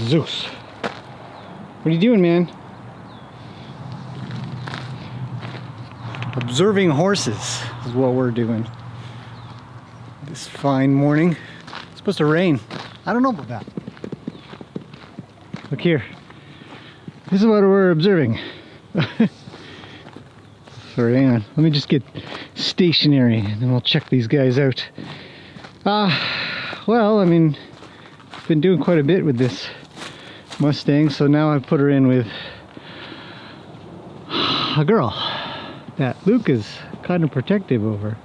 Zeus. What are you doing, man? Observing horses is what we're doing. This fine morning. It's supposed to rain. I don't know about that. Look here. This is what we're observing. Sorry, hang on. Let me just get stationary and then we'll check these guys out. Well, I mean, I've been doing quite a bit with this Mustang, so now I've put her in with a girl that Luke is kind of protective over.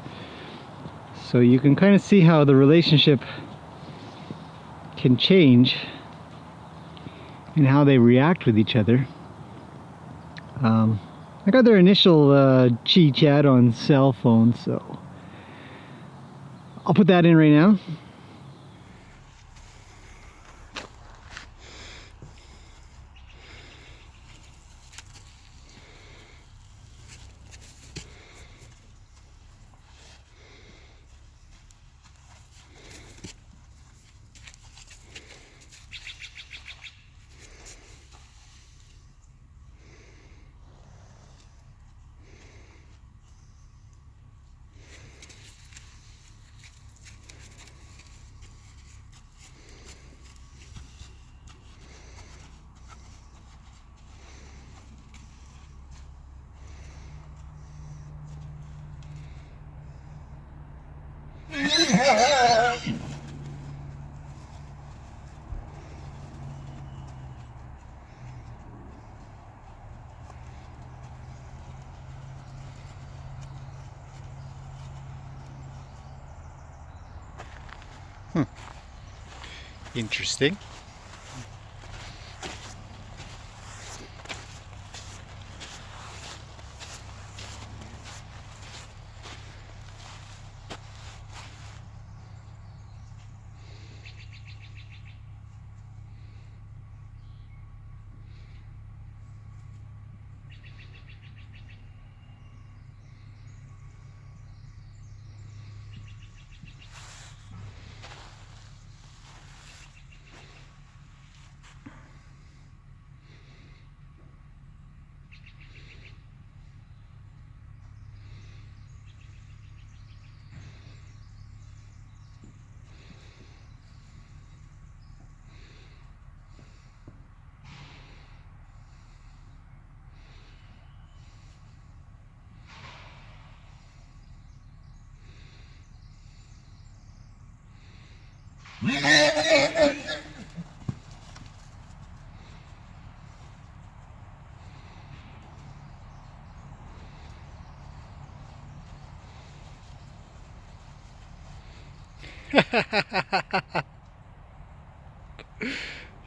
So you can kind of see how the relationship can change and how they react with each other. I got their initial chit-chat on cell phone, so I'll put that in right now. Interesting.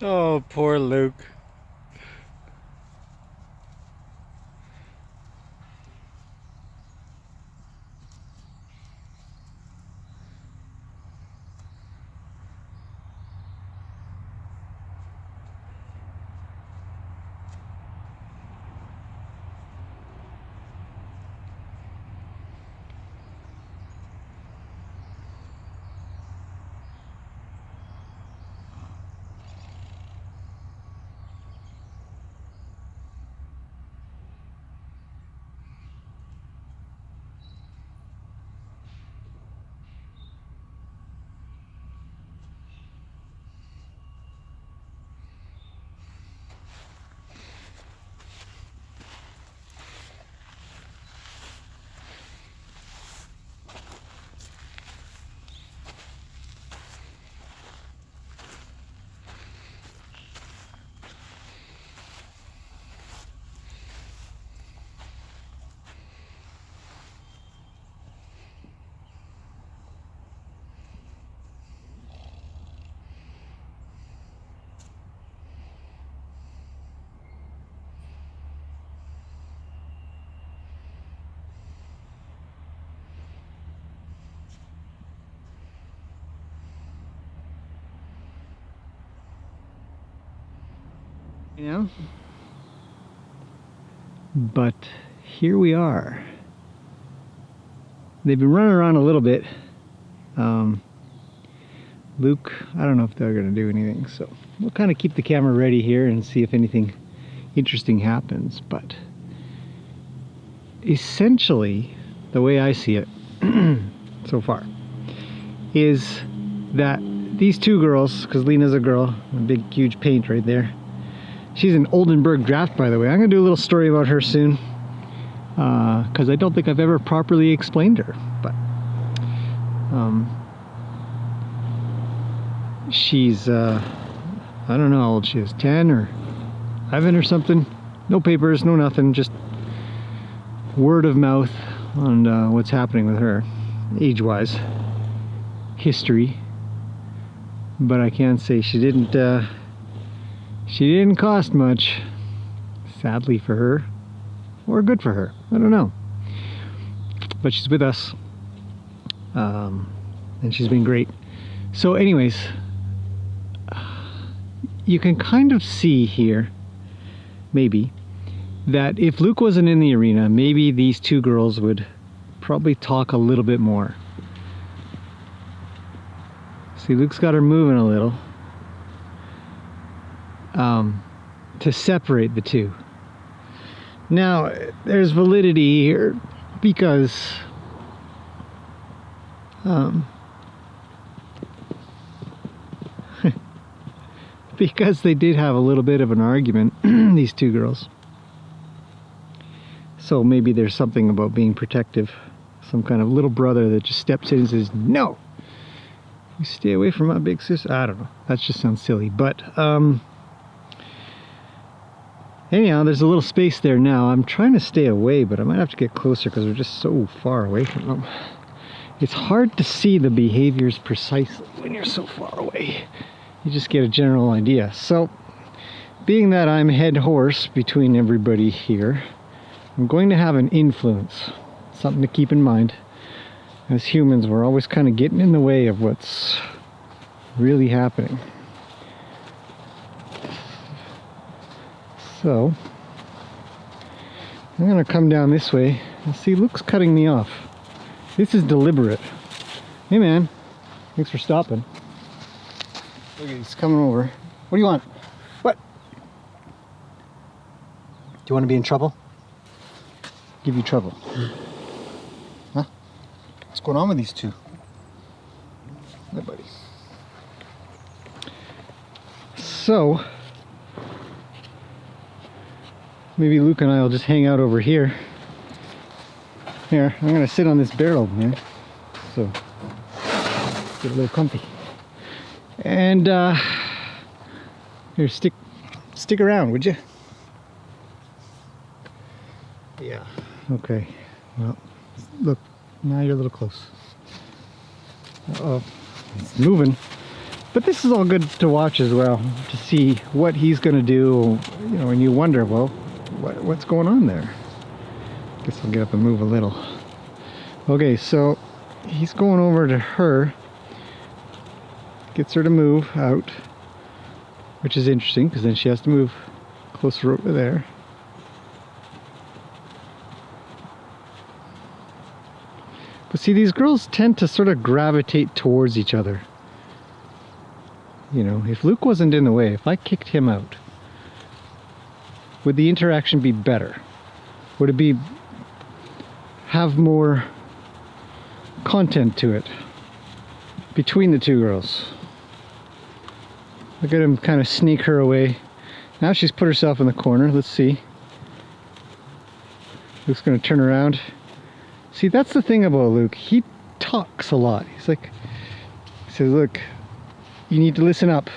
Oh, poor Luke. You know? But here we are. They've been running around a little bit. Luke, I don't know if they're going to do anything, so we'll kind of keep the camera ready here and see if anything interesting happens. But essentially, the way I see it so far is that these two girls, because Lena's a girl, a big huge paint right there. She's an Oldenburg draft, by the way. I'm going to do a little story about her soon, because I don't think I've ever properly explained her. But she's, I don't know how old she is, 10 or 11 or something. No papers, no nothing, just word of mouth on what's happening with her, age-wise, history. But I can say she didn't cost much, sadly for her, or good for her. I don't know. But she's with us, and she's been great. So anyways, you can kind of see here, maybe, that if Luke wasn't in the arena, maybe these two girls would probably talk a little bit more. See, Luke's got her moving a little to separate the two. Now, there's validity here because because they did have a little bit of an argument, these two girls. So maybe there's something about being protective, some kind of little brother that just steps in and says, no, you stay away from my big sister. I don't know, that just sounds silly, but anyhow, there's a little space there now. I'm trying to stay away, but I might have to get closer because we're just so far away from them. It's hard to see the behaviors precisely when you're so far away. You just get a general idea. So, being that I'm head horse between everybody here, I'm going to have an influence. Something to keep in mind. As humans, we're always kind of getting in the way of what's really happening. So, I'm going to come down this way and see Luke's cutting me off. This is deliberate. Hey man, thanks for stopping. Look, he's coming over. What do you want? What? Do you want to be in trouble? Give you trouble. Huh? What's going on with these two? Hey, buddy. So, maybe Luke and I will just hang out over here. Here, I'm going to sit on this barrel, man. So, get a little comfy. And here, stick around, would you? Yeah. Okay. Well, look, now you're a little close. Uh-oh, it's moving. But this is all good to watch as well, to see what he's going to do. You know, and you wonder, well, what's going on there? Guess I'll get up and move a little. Okay, so he's going over to her. Gets her to move out, which is interesting because then she has to move closer over there. But see, these girls tend to sort of gravitate towards each other. You know, if Luke wasn't in the way, if I kicked him out, would the interaction be better? Would it have more content to it between the two girls? Look at him kind of sneak her away. Now she's put herself in the corner. Let's see. Luke's going to turn around. See, that's the thing about Luke. He talks a lot. He's like, he says, look, you need to listen up.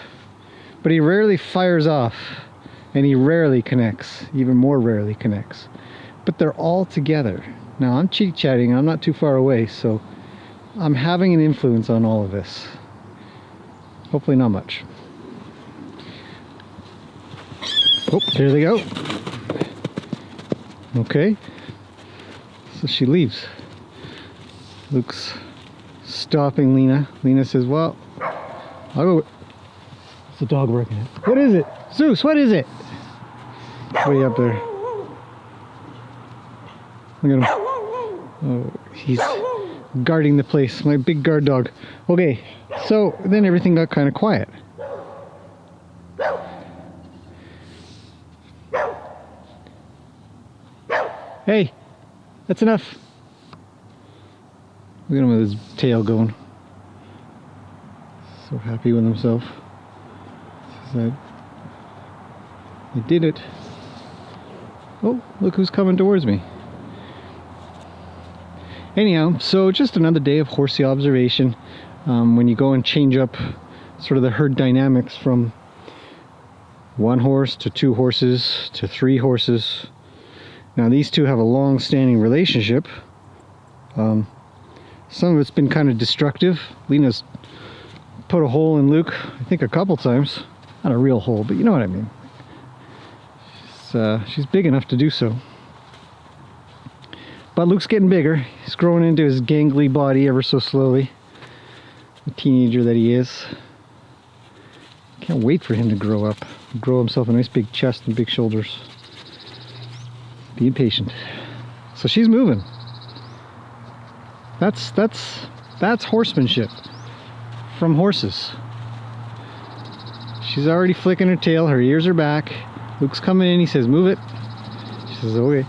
But he rarely fires off. And he rarely connects. Even more rarely connects. But they're all together. Now, I'm chit-chatting. I'm not too far away. So I'm having an influence on all of this. Hopefully not much. Oh, there they go. Okay. So she leaves. Luke's stopping Lena. Lena says, well, I'll go. What's the dog working at? What is it? Zeus, what is it? Way up there. Look at him. Oh, he's guarding the place, my big guard dog. Okay, so then everything got kind of quiet. Hey, that's enough. Look at him with his tail going. So happy with himself. I did it. Oh, look who's coming towards me. Anyhow, so just another day of horsey observation. When you go and change up sort of the herd dynamics from 1 horse to 2 horses to 3 horses. Now these two have a long-standing relationship. Some of it's been kind of destructive. Lena's put a hole in Luke, I think a couple times. Not a real hole, but you know what I mean. She's big enough to do so. But Luke's getting bigger. He's growing into his gangly body ever so slowly. The teenager that he is. Can't wait for him to grow up. Grow himself a nice big chest and big shoulders. Be impatient. So she's moving. That's horsemanship from horses. She's already flicking her tail, her ears are back. Luke's coming in, he says, move it. She says, okay.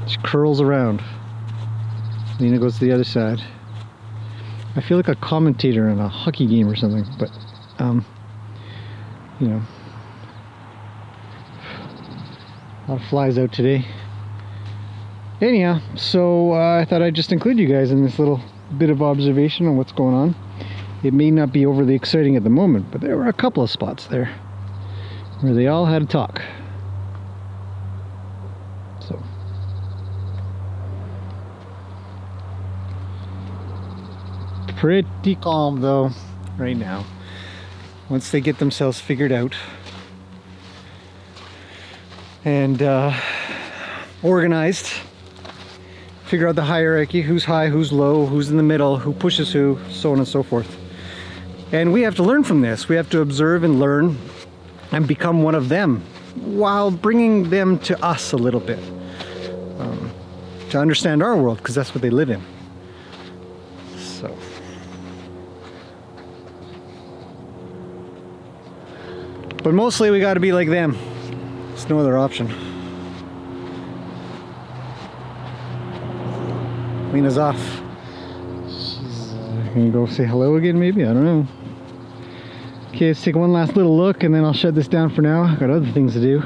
She curls around. Lena goes to the other side. I feel like a commentator in a hockey game or something, but, you know. A lot of flies out today. Anyhow, so I thought I'd just include you guys in this little bit of observation on what's going on. It may not be overly exciting at the moment, but there were a couple of spots there where they all had a talk. So pretty calm though right now. Once they get themselves figured out and organized, figure out the hierarchy, who's high, who's low, who's in the middle, who pushes who, so on and so forth. And we have to learn from this. We have to observe and learn and become one of them while bringing them to us a little bit, to understand our world, because that's what they live in. So but mostly we got to be like them. There's no other option. Lena's off. She's gonna go say hello again, maybe? I don't know. Okay, let's take one last little look and then I'll shut this down for now. I've got other things to do.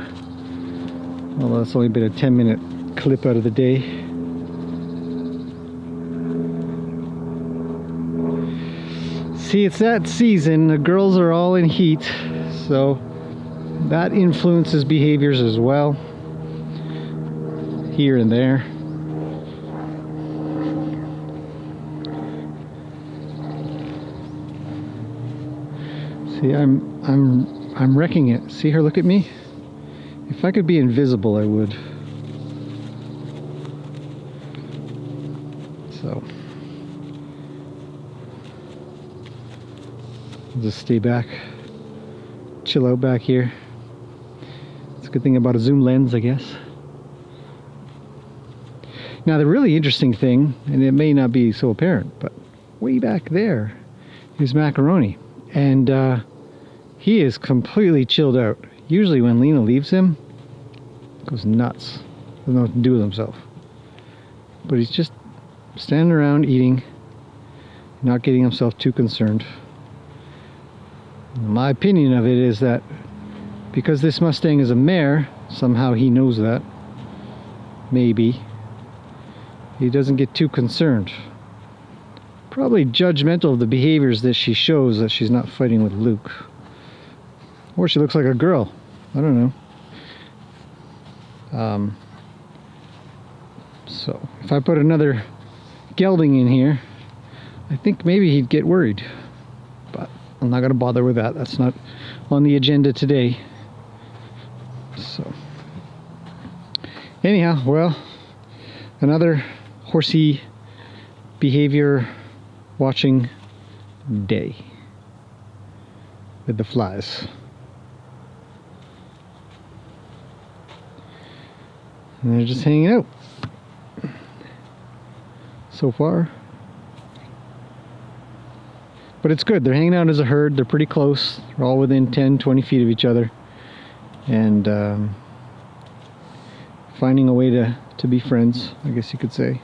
Although it's only been a 10-minute clip out of the day. See, it's that season. The girls are all in heat, so that influences behaviors as well. Here and there. See, I'm wrecking it. See her look at me? If I could be invisible, I would. So I'll just stay back, chill out back here. It's a good thing about a zoom lens, I guess. Now the really interesting thing, and it may not be so apparent, but way back there is Macaroni. And he is completely chilled out. Usually when Lena leaves him, he goes nuts. Doesn't know what to do with himself. But he's just standing around eating, not getting himself too concerned. My opinion of it is that because this Mustang is a mare, somehow he knows that. Maybe. He doesn't get too concerned. Probably judgmental of the behaviors that she shows, that she's not fighting with Luke. Or she looks like a girl. I don't know. So if I put another gelding in here, I think maybe he'd get worried. But I'm not going to bother with that. That's not on the agenda today. So anyhow, well, another horsey behavior watching day with the flies. And they're just hanging out. so far. But it's good. They're hanging out as a herd. They're pretty close. They're all within 10-20 feet of each other. And finding a way to be friends, I guess you could say.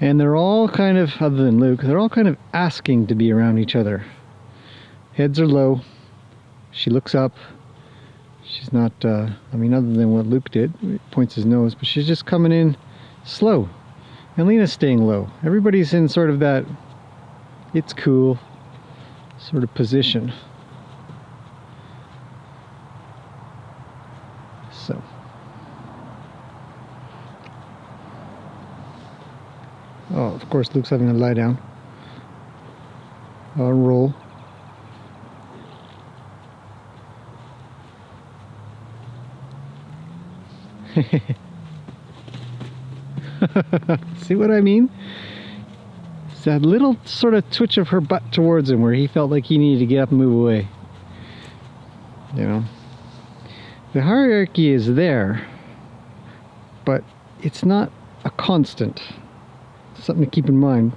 And they're all kind of, other than Luke, they're all kind of asking to be around each other. Heads are low. She looks up. She's not, I mean, other than what Luke did, he points his nose, but she's just coming in slow. And Lena's staying low. Everybody's in sort of that, it's cool sort of position. So. Oh, of course, Luke's having to lie down. Roll. See what I mean? It's that little sort of twitch of her butt towards him where he felt like he needed to get up and move away. You know? The hierarchy is there, but it's not a constant. Something to keep in mind,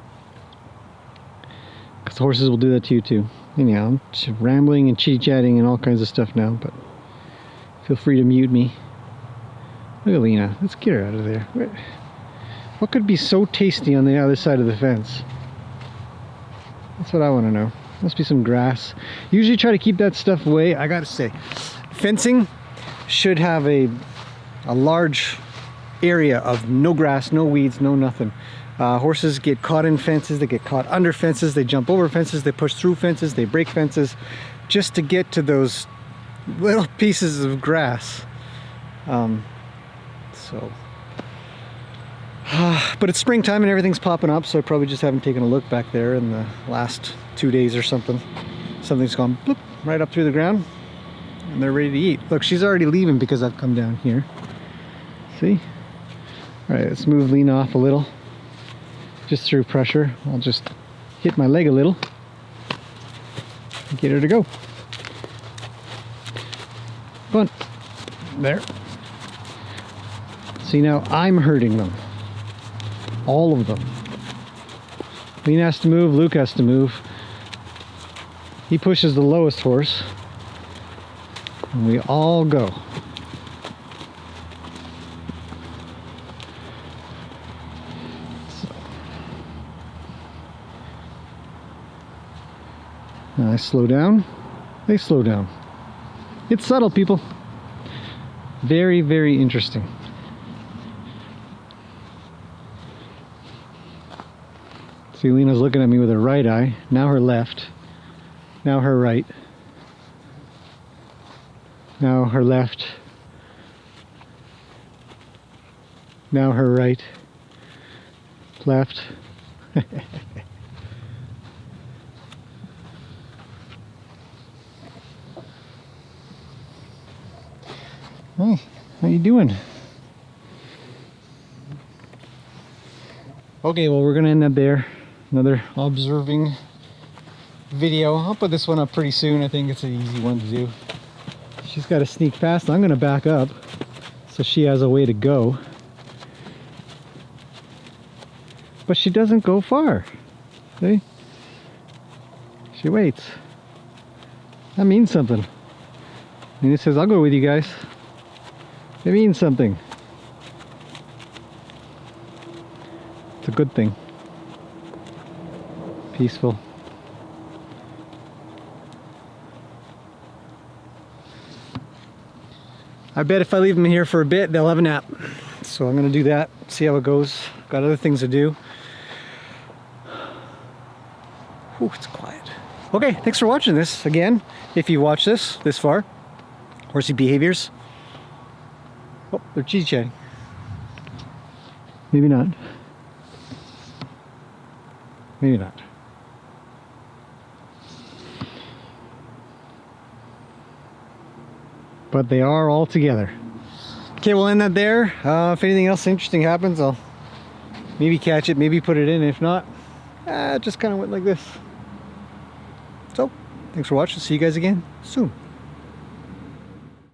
because horses will do that to you too. Anyhow, I'm just rambling and chitty-chatting and all kinds of stuff now, but feel free to mute me. Look at Lena. Let's get her out of there. What could be so tasty on the other side of the fence? That's what I want to know. Must be some grass. Usually try to keep that stuff away. I gotta say, fencing should have a large area of no grass, no weeds, no nothing. Horses get caught in fences, they get caught under fences, they jump over fences, they push through fences, they break fences just to get to those little pieces of grass. But it's springtime and everything's popping up, so I probably just haven't taken a look back there in the last 2 days or something. Something's gone bloop, right up through the ground and they're ready to eat. Look, she's already leaving because I've come down here. See? Alright, let's move Lena off a little. Just through pressure. I'll just hit my leg a little and get her to go. Come on. There. See, now I'm hurting them. All of them. Lena has to move, Luke has to move. He pushes the lowest horse. And we all go. I slow down, they slow down. It's subtle, people. Very, very interesting. See, Lena's looking at me with her right eye, now her left, now her right, now her left, now her right, left. Hey, how you doing? Okay, well, we're gonna end up there. Another observing video. I'll put this one up pretty soon. I think it's an easy one to do. She's got to sneak past. I'm gonna back up so she has a way to go. But she doesn't go far. See? She waits. That means something. And he says, I'll go with you guys. It means something. It's a good thing. Peaceful. I bet if I leave them here for a bit, they'll have a nap. So I'm gonna do that, see how it goes. Got other things to do. Ooh, it's quiet. Okay, thanks for watching this. Again, if you watch this far, horsey behaviors. Oh, they're chit-chatting. Maybe not. Maybe not. But they are all together. Okay, we'll end that there. If anything else interesting happens, I'll maybe catch it, maybe put it in. If not, it just kind of went like this. So, thanks for watching. See you guys again soon.